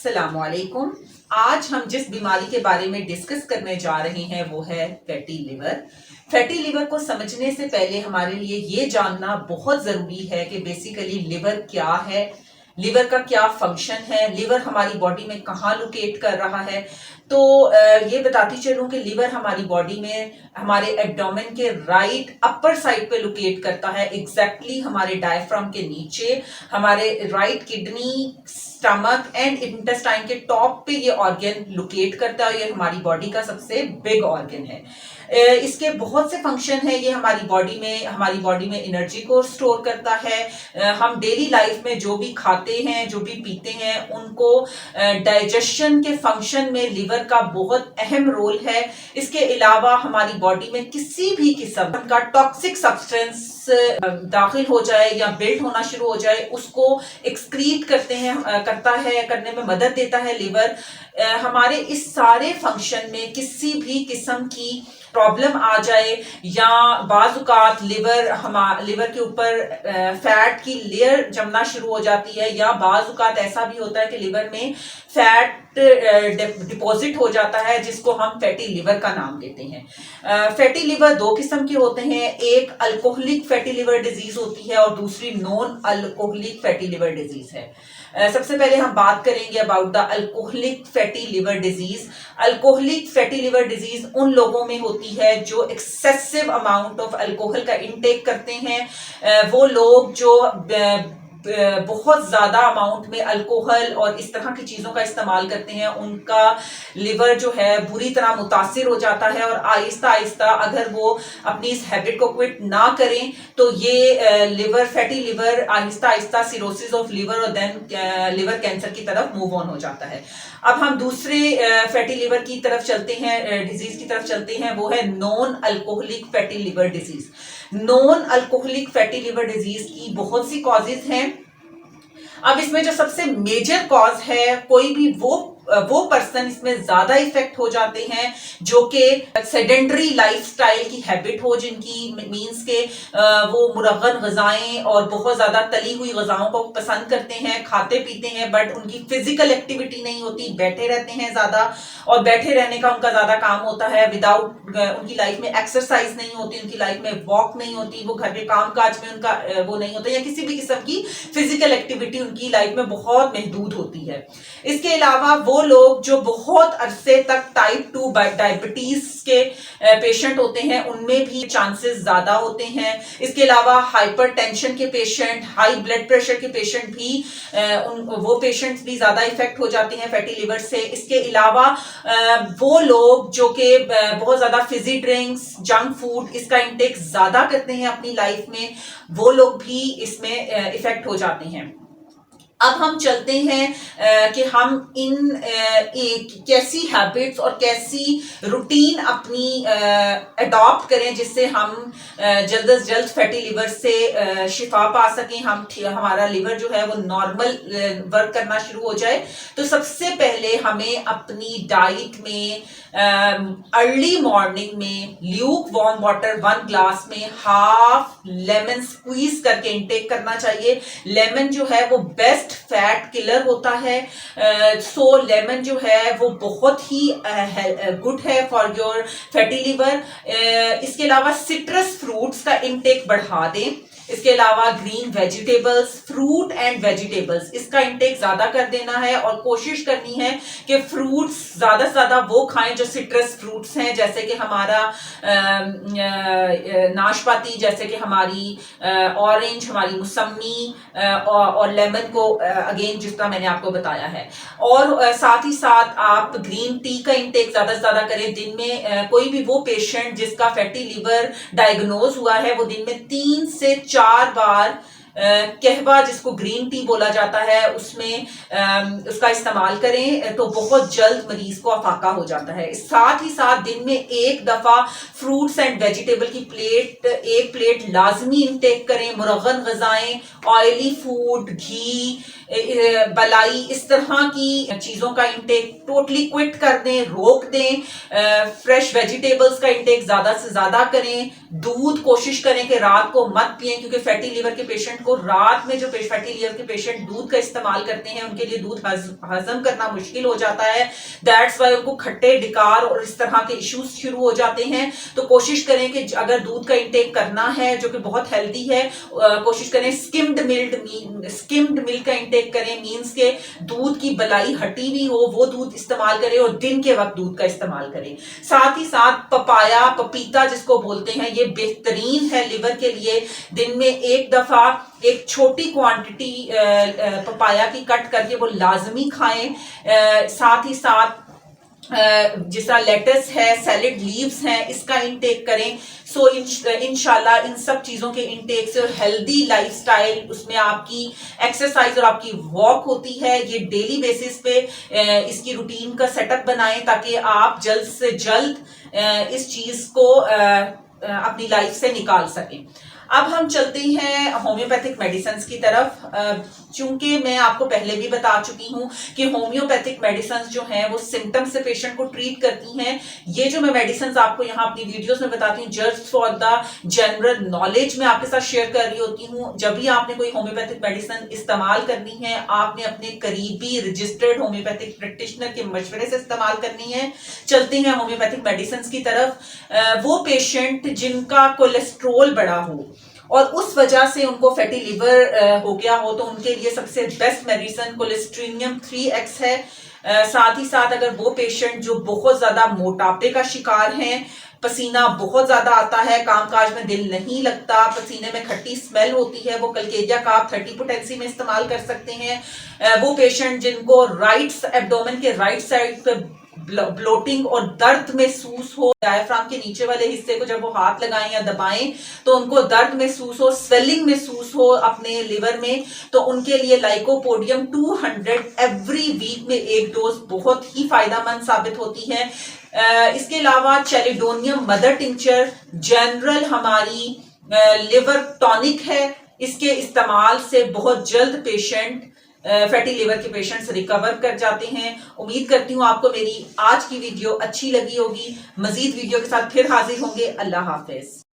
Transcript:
अस्सलामुअलैकुम। आज हम जिस बीमारी के बारे में डिस्कस करने जा रहे हैं वो है फैटी लिवर। फैटी लिवर को समझने से पहले हमारे लिए ये जानना बहुत ज़रूरी है कि बेसिकली लिवर क्या है, लिवर का क्या फंक्शन है, लिवर हमारी बॉडी में कहाँ लोकेट कर रहा है। तो ये बताती चलूँ कि लिवर हमारी बॉडी में हमारे एब्डोमेन के राइट अपर साइड पे लोकेट करता है, एग्जैक्टली हमारे डायफ्राम के नीचे, हमारे right kidney, stomach and intestine के टॉप पे ये ऑर्गन लोकेट करता है। ये हमारी बॉडी का सबसे बिग ऑर्गन है। इसके बहुत से फंक्शन है। ये हमारी बॉडी में एनर्जी को स्टोर करता है। हम डेली लाइफ में जो भी खाते हैं, जो भी पीते हैं, उनको डाइजेशन के फंक्शन में लिवर का बहुत अहम रोल है। इसके अलावा हमारी बॉडी में किसी भी किस्म का टॉक्सिक सब्सटेंस दाखिल हो जाए या बिल्ड होना शुरू हो जाए, उसको एक्सक्रीट करने में मदद देता है लिवर। हमारे इस सारे फंक्शन में किसी भी किस्म की प्रॉब्लम आ जाए या बाजुकात लिवर के ऊपर फैट की लेयर जमना शुरू हो जाती है, या बाजुकात ऐसा भी होता है कि लिवर में फैट डिपॉजिट हो जाता है, जिसको हम फैटी लिवर का नाम देते हैं। फैटी लिवर दो किस्म के होते हैं। एक अल्कोहलिक फैटी लिवर डिजीज होती है और दूसरी non alcoholic fatty liver disease है। सबसे पहले हम बात करेंगे about the alcoholic fatty liver disease. Alcoholic fatty liver disease उन लोगों में होती है जो एक्सेसिव अमाउंट ऑफ अल्कोहल का इंटेक करते हैं। वो लोग जो बहुत ज्यादा अमाउंट में अल्कोहल और इस तरह की चीजों का इस्तेमाल करते हैं, उनका लिवर जो है बुरी तरह मुतासिर हो जाता है। और आहिस्ता आहिस्ता अगर वो अपनी इस हैबिट को क्विट ना करें तो ये fatty liver Aahista Aahista cirrhosis of liver और देन लिवर कैंसर की तरफ मूव ऑन हो जाता है। अब हम दूसरे फैटी लिवर की तरफ चलते हैं, डिजीज की तरफ चलते हैं। वो है non alcoholic fatty liver disease. Non alcoholic fatty liver disease की बहुत सी कॉजेज हैं। अब इसमें जो सबसे मेजर कॉज है, कोई भी वो पर्सन इसमें ज्यादा इफेक्ट हो जाते हैं जो कि सेडेंटरी लाइफस्टाइल की हैबिट हो, जिनकी मींस के वो मुरगन गजाएं और बहुत ज्यादा तली हुई गजाओं को पसंद करते हैं, खाते पीते हैं, बट उनकी फिजिकल एक्टिविटी नहीं होती, बैठे रहते हैं ज्यादा, और बैठे रहने का उनका ज्यादा काम होता है। विदाउट उनकी लाइफ में एक्सरसाइज नहीं होती, उनकी लाइफ में वॉक नहीं होती, वो घर के काम काज में उनका वो नहीं होता, या किसी भी किस्म की फिजिकल एक्टिविटी उनकी लाइफ में बहुत महदूद होती है। इसके अलावा वो लोग जो बहुत अरसे तक टाइप 2 डायबिटीज के पेशेंट होते हैं, उनमें भी चांसेस ज्यादा होते हैं। इसके अलावा हाइपरटेंशन के पेशेंट, हाई ब्लड प्रेशर के पेशेंट भी वो पेशेंट्स भी ज्यादा इफेक्ट हो जाते हैं फैटी लिवर से। इसके अलावा वो लोग जो कि बहुत ज्यादा फिजी ड्रिंक्स, जंक फूड, इसका इंटेक ज्यादा करते हैं अपनी लाइफ में, वो लोग भी इसमें इफेक्ट हो जाते हैं। अब हम चलते हैं कि हम कैसी हैबिट्स और कैसी रूटीन अपनी अडॉप्ट करें जिससे हम जल्द से जल्द फैटी लिवर से शिफा पा सकें, हमारा लिवर जो है वो नॉर्मल वर्क करना शुरू हो जाए। तो सबसे पहले हमें अपनी डाइट में अर्ली मॉर्निंग में ल्यूक वार्म वाटर 1 ग्लास में हाफ लेमन स्क्वीज करके इंटेक करना चाहिए। लेमन जो है वो बेस्ट फैट किलर होता है। सो लेमन जो है वो बहुत ही गुड है फॉर योर फैटी लिवर। इसके अलावा सिट्रस फ्रूट्स का इंटेक बढ़ा दें। इसके अलावा green vegetables, fruit and vegetables, इसका इंटेक ज्यादा कर देना है और कोशिश करनी है कि फ्रूट्स ज्यादा से ज्यादा वो खाएं जो सिट्रस फ्रूट्स हैं, जैसे कि हमारा नाशपाती, जैसे कि हमारी ऑरेंज, हमारी मौसमी और लेमन को अगेन जिस तरह मैंने आपको बताया है। और साथ ही साथ आप ग्रीन टी का इंटेक ज्यादा से ज्यादा करें। दिन में कोई भी वो पेशेंट जिसका फैटी लिवर डायग्नोज हुआ है, वो दिन में 3 से 4 बार कहवा, जिसको ग्रीन टी बोला जाता है, उसमें उसका इस्तेमाल करें तो बहुत जल्द मरीज को अफाका हो जाता है। साथ ही साथ दिन में 1 दफा फ्रूट्स एंड वेजिटेबल की एक प्लेट लाजमी इंटेक करें। मुरगन गजाएं, ऑयली फूड, घी, बलाई, इस तरह की चीजों का इंटेक टोटली क्विट कर दें, रोक दें। फ्रेश वेजिटेबल्स का इंटेक ज्यादा से ज्यादा करें। दूध कोशिश करें कि रात को मत पिए, क्योंकि फैटी लीवर के पेशेंट को रात में, जो फैटी लीवर के पेशेंट दूध का इस्तेमाल करते हैं उनके लिए दूध हजम करना मुश्किल हो जाता है। दैट्स वाई उनको खट्टे, डिकार और इस तरह के इश्यूज शुरू हो जाते हैं। तो कोशिश करें कि अगर दूध का इंटेक करना है, जो कि बहुत हेल्दी है, कोशिश करें स्किम्ड मिल्क का इंटेक करें। मींस के दूध की बलाई हटी हुई हो वो दूध इस्तेमाल करें और दिन के वक्त दूध का इस्तेमाल करें। साथ ही साथ पपाया, पपीता जिसको बोलते हैं, ये बेहतरीन है लिवर के लिए। दिन में एक दफा एक छोटी क्वांटिटी पपाया की कट करके वो लाजमी खाएं। साथ ही साथ जिसका लेटस है, सैलेड लीव्स हैं, इसका इंटेक करें। सो इंशाल्लाह इन सब चीजों के इंटेक से और हेल्दी लाइफस्टाइल, उसमें आपकी एक्सरसाइज और आपकी वॉक होती है, ये डेली बेसिस पे इसकी रूटीन का सेटअप बनाएं ताकि आप जल्द से जल्द इस चीज को अपनी लाइफ से निकाल सकें। अब हम चलते हैं होम्योपैथिक मेडिसिन की तरफ। चूंकि मैं आपको पहले भी बता चुकी हूं कि होम्योपैथिक मेडिसिन जो हैं वो सिम्टम से पेशेंट को ट्रीट करती हैं। ये जो मैं मेडिसिन आपको यहाँ अपनी वीडियोस में बताती हूँ, just for the general knowledge में आपके साथ शेयर कर रही होती हूँ। जब भी आपने कोई होम्योपैथिक मेडिसिन इस्तेमाल करनी है, आपने अपने करीबी रजिस्टर्ड होम्योपैथिक प्रैक्टिशनर के मशवरे से इस्तेमाल करनी है। चलते हैं होम्योपैथिक मेडिसिन की तरफ। वो पेशेंट जिनका कोलेस्ट्रोल बढ़ा हो और उस वजह से उनको फैटी लिवर हो गया हो, तो उनके लिए सबसे बेस्ट मेडिसिन कोलेस्ट्रीनियम 3x है। साथ ही साथ अगर वो पेशेंट जो बहुत ज्यादा मोटापे का शिकार हैं, पसीना बहुत ज्यादा आता है, कामकाज में दिल नहीं लगता, पसीने में खट्टी स्मेल होती है, वो कलकेजिया का आप 30 पोटेंसी में इस्तेमाल कर सकते हैं। वो पेशेंट जिनको राइट एब्डोमेन के राइट साइड पे ब्लोटिंग और दर्द महसूस हो, डायफ्राम के नीचे वाले हिस्से को जब वो हाथ लगाएं या दबाएं तो उनको दर्द महसूस हो, स्वेलिंग महसूस हो अपने लिवर में, तो उनके लिए लाइकोपोडियम 200 एवरी वीक में एक डोज बहुत ही फायदेमंद साबित होती है। इसके अलावा चैलिडोनियम मदर टिंचर जनरल हमारी लिवर टॉनिक है। इसके इस्तेमाल से बहुत जल्द पेशेंट फैटी लिवर के पेशेंट्स रिकवर कर जाते हैं। उम्मीद करती हूँ आपको मेरी आज की वीडियो अच्छी लगी होगी। मजीद वीडियो के साथ फिर हाजिर होंगे। अल्लाह हाफिज।